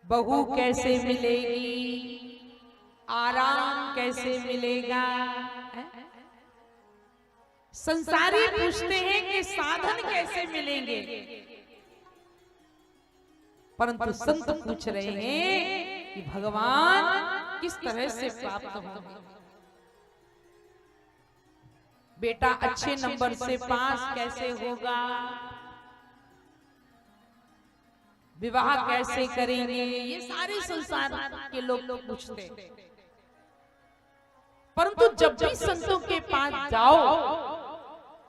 बहू कैसे मिलेगी, आराम कैसे मिलेगा। संसारी पूछते हैं कि साधन कैसे मिलेंगे, परंतु संत पूछ रहे हैं कि भगवान किस तरह से प्राप्त होंगे। बेटा अच्छे नंबर से पास कैसे होगा, विवाह कैसे करेंगे, ये सारे संसार के लोग पूछते हैं। परंतु जब भी संतों के पास जाओ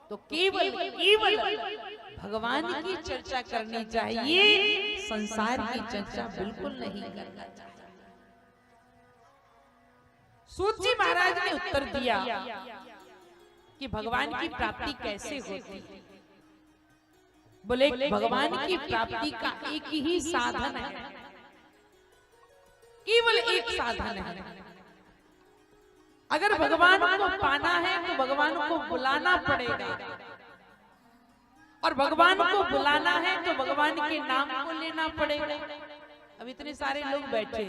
तो केवल केवल भगवान की चर्चा करनी चाहिए, संसार की चर्चा बिल्कुल नहीं करना चाहिए। सूत जी महाराज ने उत्तर दिया कि भगवान की प्राप्ति कैसे होती है। बोले भगवान की प्राप्ति का एक ही साधन है, केवल एक साधन है। अगर भगवान को पाना है तो भगवान को बुलाना पड़ेगा, और भगवान को बुलाना है तो भगवान के नाम को लेना पड़ेगा। अब इतने सारे लोग बैठे,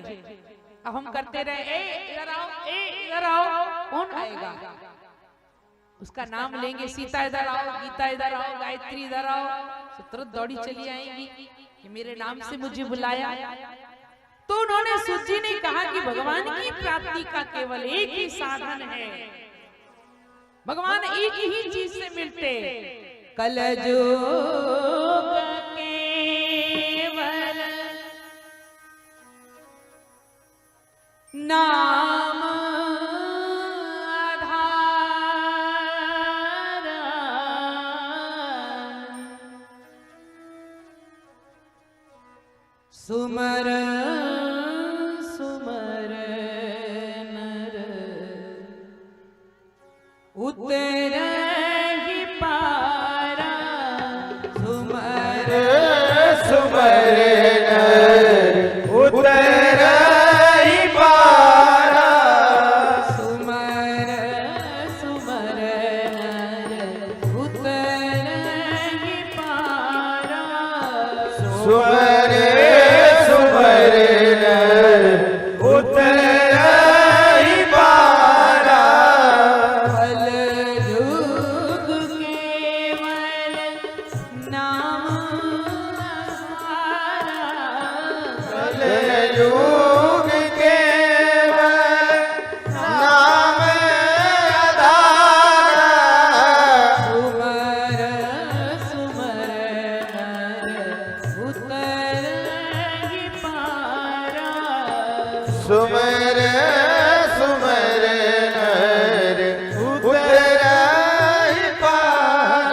अब हम करते रहे इधर आओ, इधर आओ, कौन आएगा? उसका नाम लेंगे, सीता इधर आओ, गीता इधर आओ, गायत्री इधर आओ, तुरंत दौड़ी चली आएंगी कि मेरे नाम से मुझे बुलाया। तो उन्होंने सूत जी ने कहा कि भगवान की प्राप्ति का केवल एक ही साधन है, भगवान एक ही चीज से मिलते, कलयुग केवल नाम आधार, सुमर उतर ही पारा, सुमर सुमर उतर ही पारा, सुमर सुमर उतर ही पारा, सुमर सुमर उतर ही पारा, कलयुग केवल नाम आधार, सुमर सुमर उतर ही पारा, सुमर सुमर उतर ही पारा।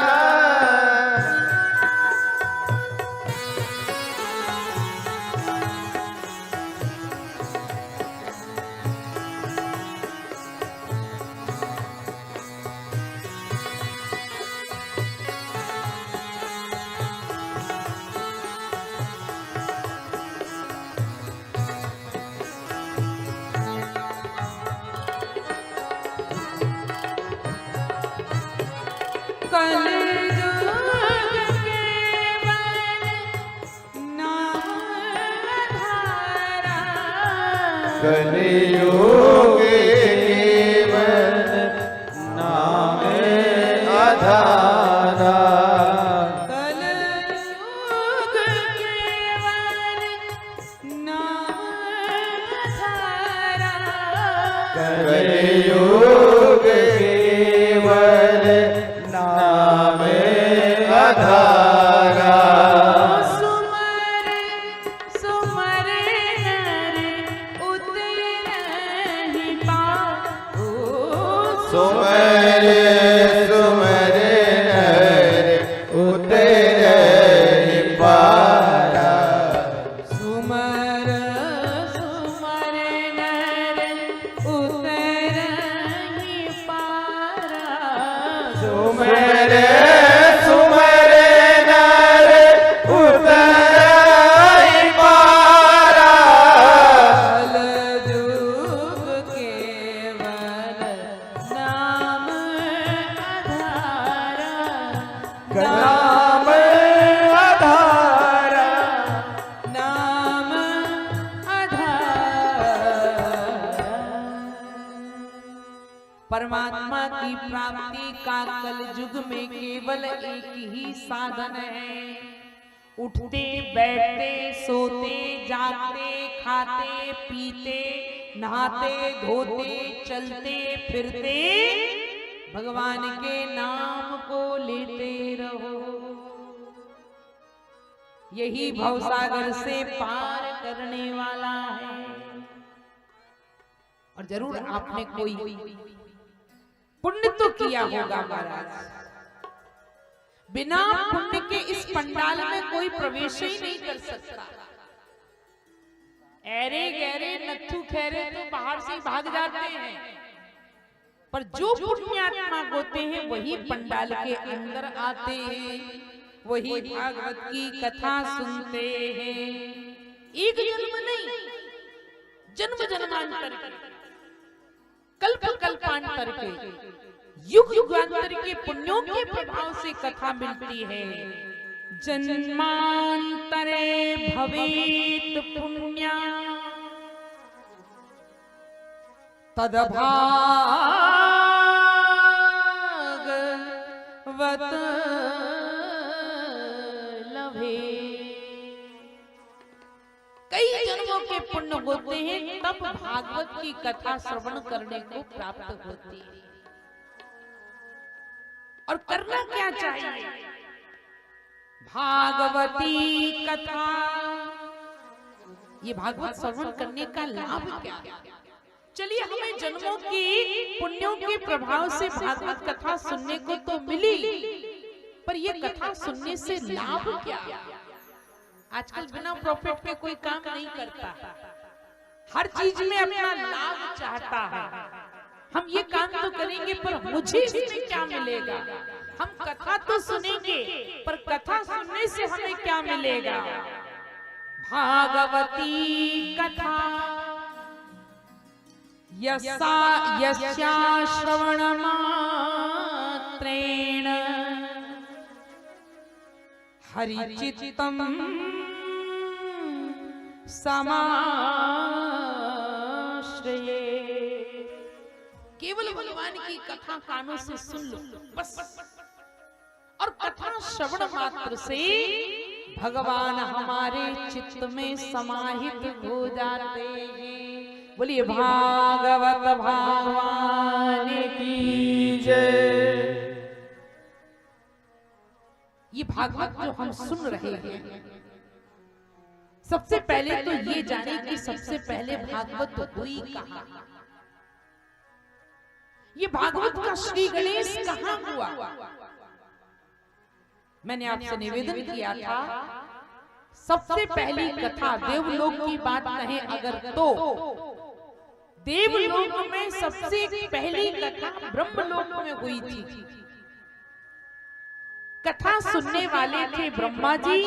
कलयुग केवल नाम आधारा, कलयुग केवल नाम आधारा, कलयुग केवल नाम आधारा, सुमर सुमर नर उतर ही पाओ, सुमर सुमर उतर ही पारा, सुमर सुमर नर उतर ही पारा, सुमर सुमर उतर ही पारा, कलयुग केवल नाम परमात्मा की प्राप्ति का कल युग में केवल एक ही साधन है। उठते बैठते सोते जागते खाते पीते नहाते धोते चलते फिरते भगवान के नाम को लेते रहो। यही भवसागर से पार करने वाला है। और जरूर आपने कोई पुण्य तो किया होगा महाराज। बिना पुण्य के इस पंडाल में कोई प्रवेश ही नहीं कर सकता। ऐरे गहरे नत्थु खैरे तो बाहर से भाग जाते हैं, पर जो पुण्यात्मा होते हैं वही पंडाल के अंदर आते हैं, वही भागवत की कथा सुनते हैं। एक जन्म नहीं, जन्म जन्मांतर कल्प कल्पांतर के युग युगांतर के पुण्यों के प्रभाव से कथा मिलती है। जन्मांतरे भवेत पुण्या तदभागवत लभे। कई जन्मों के पुण्य होते हैं तब भागवत की कथा श्रवण करने को प्राप्त होती है। और करना क्या चाहिए? भागवती कथा, ये भागवत श्रवण करने का लाभ क्या है? चलिए, हमें जन्मों की पुण्यों के प्रभाव से भागवत कथा सुनने को तो मिली, पर ये कथा सुनने से लाभ क्या? आजकल बिना प्रॉफिट के कोई काम नहीं करता, हर चीज में अपना लाभ चाहता है। हम ये काम तो करेंगे पर मुझे इसमें क्या मिलेगा? हम कथा तो सुनेंगे पर कथा सुनने से हमें क्या मिलेगा? भागवती कथा यस्या श्रवण मात्रेण हरिचित्तम समाश्रये। केवल भगवान की कथा कानों से सुन लो बस, और कथा श्रवण मात्र से भगवान हमारे चित्त में समाहित हो जाते हैं। बोलिए भागवत भगवान की जय। ये भागवत जो हम सुन रहे हैं, सबसे पहले तो ये जाने कि सबसे पहले भागवत हुई कहाँ? ये भागवत का श्री गणेश कहाँ हुआ? मैंने आपसे निवेदन किया था, सबसे पहली कथा देवलोक की बात कहें अगर तो देवलोक में सबसे पहली कथा ब्रह्मलोक में हुई थी। कथा सुनने वाले थे ब्रह्मा जी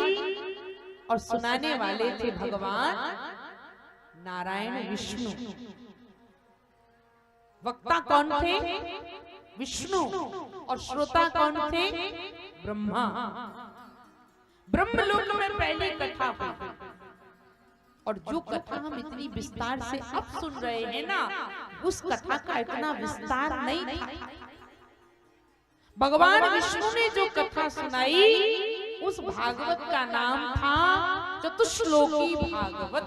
और सुनाने वाले थे भगवान नारायण विष्णु। वक्ता कौन थे? विष्णु। और श्रोता कौन थे? ब्रह्मा। ब्रह्मलोक में पहली कथा हुई, और जो कथा हम इतनी विस्तार से अब सुन रहे हैं ना, उस कथा का इतना विस्तार नहीं था। भगवान विष्णु ने जो कथा सुनाई, उस भागवत का नाम था चतुश्लोकी भागवत।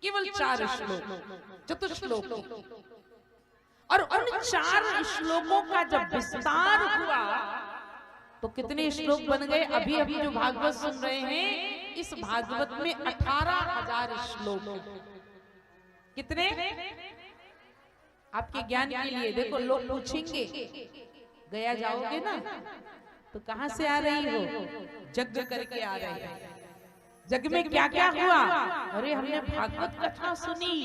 केवल 4 श्लोक, चतुश्लोकी। और उन 4 श्लोकों का जब विस्तार हुआ तो कितने श्लोक बन गए? अभी अभी जो भागवत सुन रहे हैं, इस भागवत में 18,000 श्लोक। कितने? आपके ज्ञान के लिए देखो, लोग पूछेंगे गया जाओगे ना तो कहां से आ रही हो? जग करके आ रही है। जग में क्या क्या हुआ? अरे हमने भागवत कथा सुनी।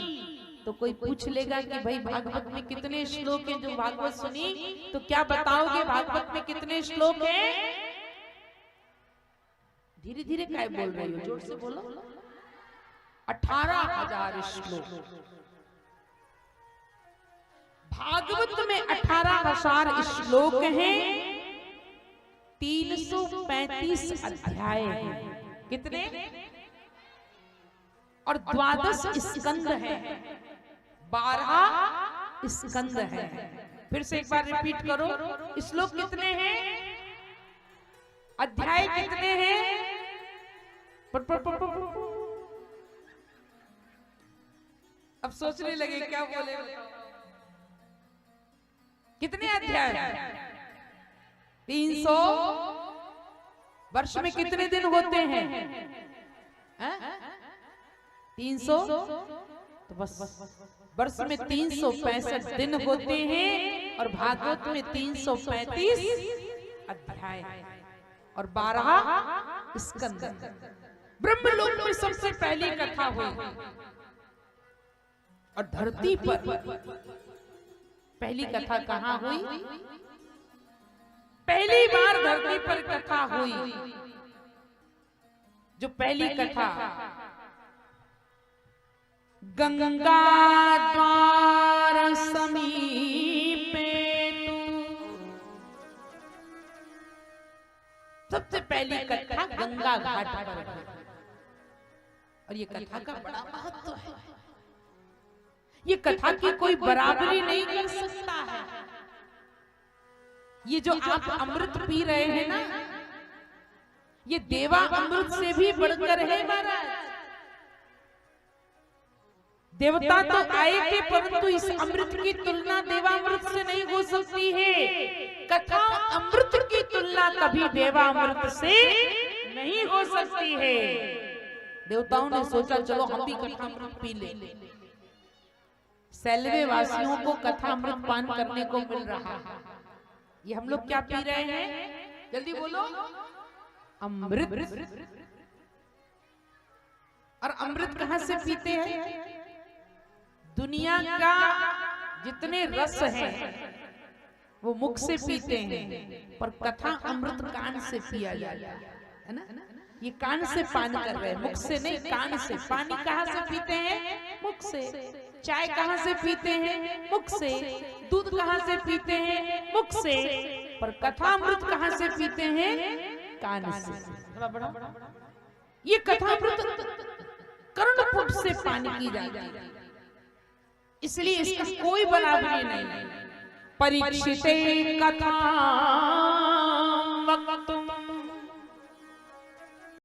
तो कोई पूछ लेगा कि भाई भागवत में कितने श्लोक हैं? जो भागवत सुनी तो क्या बताओगे भागवत में कितने श्लोक हैं? धीरे धीरे क्या बोल रही हो? जोर से बोलो। 18,000 श्लोक। भागवत में 18,000 श्लोक हैं, 335 अध्याय हैं। कितने? और 12 स्कंद हैं, 12 स्कंद है। फिर से एक बार रिपीट करो, श्लोक कितने हैं, अध्याय कितने हैं? अब सोचने लगे क्या बोले, कितने अध्याय? 300 वर्ष में कितने दिन होते हैं? 300, तो बस वर्ष में 365 दिन होते हैं और भागवत में 335 अध्याय और 12 स्कंद। ब्रह्मलोक में सबसे पहली कथा हुई और धरती पर पहली कथा कहाँ हुई? पहली बार धरती पर कथा हुई। जो पहली कथा गंगा द्वार समीपे तू, सबसे पहली कथा गंगा घाट पर हुई। और ये कथा का बड़ा महत्व है। ये कथा की कोई बराबरी नहीं कर सकता है। ये जो आप अमृत पी रहे हैं ना, ये देवा अमृत से भी बढ़कर है महाराज। देवता तो आए थे, परंतु इस अमृत की तुलना देवामृत से नहीं हो सकती है। कथा अमृत की तुलना कभी देवामृत से नहीं हो सकती है। देवताओं ने सोचा चलो हम भी कथा अमृत पी ले। सैलवे वासियों को कथा अमृत पान करने को मिल रहा है। ये हम लोग क्या पी रहे हैं? जल्दी बोलो, अमृत। और अमृत कहां से पीते हैं? दुनिया का जितने रस है वो मुख से पीते हैं, पर कथा अमृत कान से पिया जाता है ना। ये कान से पान कर रहे हैं, मुख से नहीं, कान से। पानी कहाँ से पीते हैं? मुख से। चाय कहाँ से पीते हैं? मुख से। दूध कहाँ से पीते हैं? मुख से। पर कथा अमृत कहाँ से पीते हैं? कान से। ये कथा अमृत कर्णपुट से पान की जाती है, इसलिए इसका कोई बराबरी नहीं। परीक्षिते कथा वक्तु